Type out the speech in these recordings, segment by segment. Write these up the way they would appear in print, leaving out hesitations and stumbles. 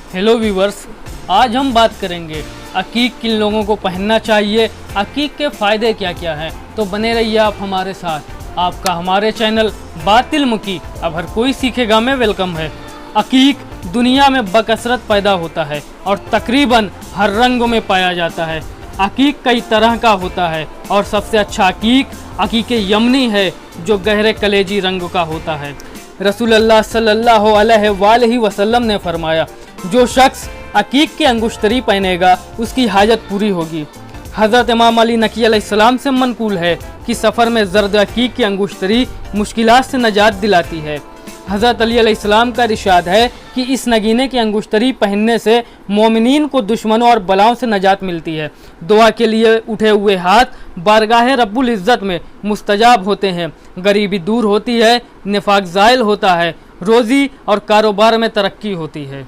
Hello viewers, आज हम बात करेंगे अकीक किन लोगों को पहनना चाहिए, अकीक के फ़ायदे क्या क्या हैं। तो बने रहिए आप हमारे साथ। आपका हमारे चैनल बातिल मुकी अब हर कोई सीखेगा में वेलकम है। अकीक दुनिया में बकसरत पैदा होता है और तकरीबन हर रंगों में पाया जाता है। अकीक कई तरह का होता है और सबसे अच्छा अकीक यमनी है जो गहरे कलेजी रंग का होता है। रसूलुल्लाह सल्लल्लाहु अलैहि वसल्लम ने फरमाया, जो शख्स अकीक की अंगुश्तरी पहनेगा उसकी हाजत पूरी होगी। हज़रत इमाम अली नकी अलैहिस्सलाम से मनकूल है कि सफ़र में ज़र्द अकीक की अंगुश्तरी मुश्किलात से नजात दिलाती है। हज़रत अली अलैहिस्सलाम का इरशाद है कि इस नगीने की अंगुश्तरी पहनने से मोमिनीन को दुश्मनों और बलाओं से नजात मिलती है। दुआ के लिए उठे हुए हाथ बारगाह रब्बुल इज़्ज़त में मुस्तजाब होते हैं, गरीबी दूर होती है, निफाक ज़ाइल होता है, रोज़ी और कारोबार में तरक्की होती है।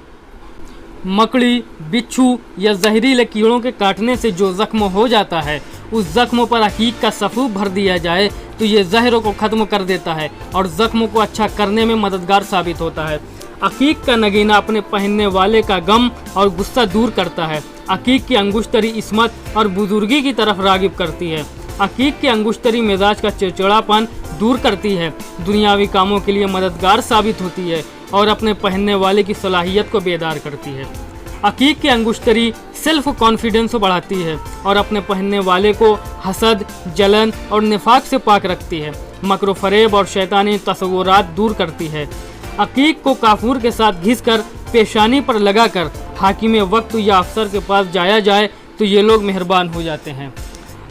मकड़ी, बिच्छू या जहरीले कीड़ों के काटने से जो ज़ख्म हो जाता है, उस ज़ख्म पर अकीक का सफ़ूफ भर दिया जाए तो ये जहरों को ख़त्म कर देता है और ज़ख्मों को अच्छा करने में मददगार साबित होता है। अकीक का नगीना अपने पहनने वाले का गम और गुस्सा दूर करता है। अकीक की अंगुश्तरी इस्मत और बुजुर्गी की तरफ रागिब करती है। अकीक की अंगुश्तरी मिजाज का चिड़चिड़ापन दूर करती है, दुनियावी कामों के लिए मददगार साबित होती है और अपने पहनने वाले की सलाहियत को बेदार करती है। अकीक की अंगुश्तरी सेल्फ कॉन्फिडेंस बढ़ाती है और अपने पहनने वाले को हसद, जलन और निफाक से पाक रखती है। मकरो फरेब और शैतानी तस्वुरात दूर करती है। अकीक को काफूर के साथ घिसकर पेशानी पर लगाकर हाकिम वक्त या अफसर के पास जाया जाए तो ये लोग मेहरबान हो जाते हैं।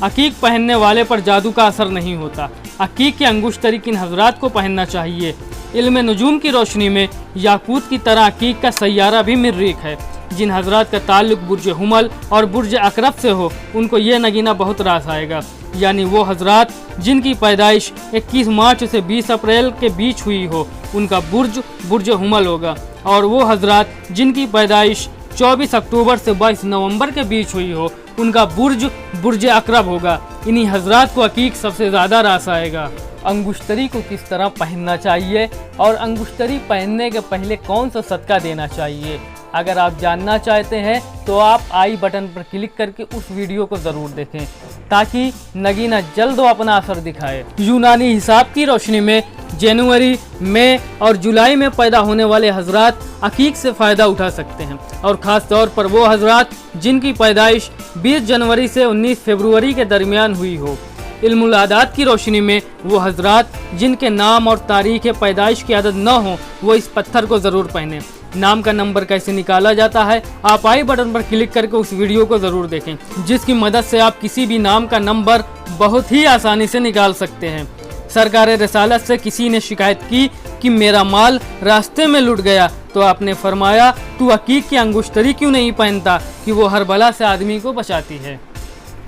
अकीक पहनने वाले पर जादू का असर नहीं होता। अकीक की अंगुश्तरी किन हजरात को पहनना चाहिए? इल्म नजूम की रोशनी में याकूत की तरह अकीक का सैयारा भी मरीख है। जिन हजरात का ताल्लुक बुर्ज हुमल और बुर्ज अकरब से हो उनको ये नगीना बहुत रास आएगा। यानी वो हजरात जिनकी पैदाइश 21 मार्च से 20 अप्रैल के बीच हुई हो उनका बुर्ज हुमल होगा, और वो हजरात जिनकी पैदाइश 24 अक्टूबर से 22 नवंबर के बीच हुई हो उनका बुर्ज अकरब होगा। इन्हीं हजरात को अकीक सबसे ज़्यादा रास आएगा। अंगुश्तरी को किस तरह पहनना चाहिए और अंगुश्तरी पहनने के पहले कौन सा सदका देना चाहिए, अगर आप जानना चाहते हैं तो आप आई बटन पर क्लिक करके उस वीडियो को ज़रूर देखें ताकि नगीना जल्द अपना असर दिखाए। यूनानी हिसाब की रोशनी में जनवरी, मई और जुलाई में पैदा होने वाले हजरात अकीक से फ़ायदा उठा सकते हैं, और ख़ास तौर पर वो हजरात जिनकी पैदाइश 20 जनवरी से 19 फरवरी के दरमियान हुई हो। इल्मुल आदात की रोशनी में वो हजरात जिनके नाम और तारीख़ पैदाइश की आदत न हो वो इस पत्थर को ज़रूर पहने। नाम का नंबर कैसे निकाला जाता है आप आई बटन पर क्लिक करके उस वीडियो को ज़रूर देखें, जिसकी मदद से आप किसी भी नाम का नंबर बहुत ही आसानी से निकाल सकते हैं। सरकार रिसालत से किसी ने शिकायत की कि मेरा माल रास्ते में लुट गया तो आपने फरमाया, तू अकीक की अंगुश्तरी क्यों नहीं पहनता कि वो हर बला से आदमी को बचाती है।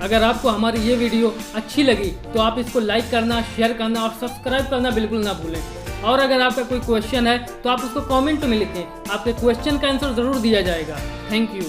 अगर आपको हमारी ये वीडियो अच्छी लगी तो आप इसको लाइक करना, शेयर करना और सब्सक्राइब करना बिल्कुल ना भूलें। और अगर आपका कोई क्वेश्चन है तो आप उसको कमेंट में लिखें, आपके क्वेश्चन का आंसर ज़रूर दिया जाएगा। Thank you.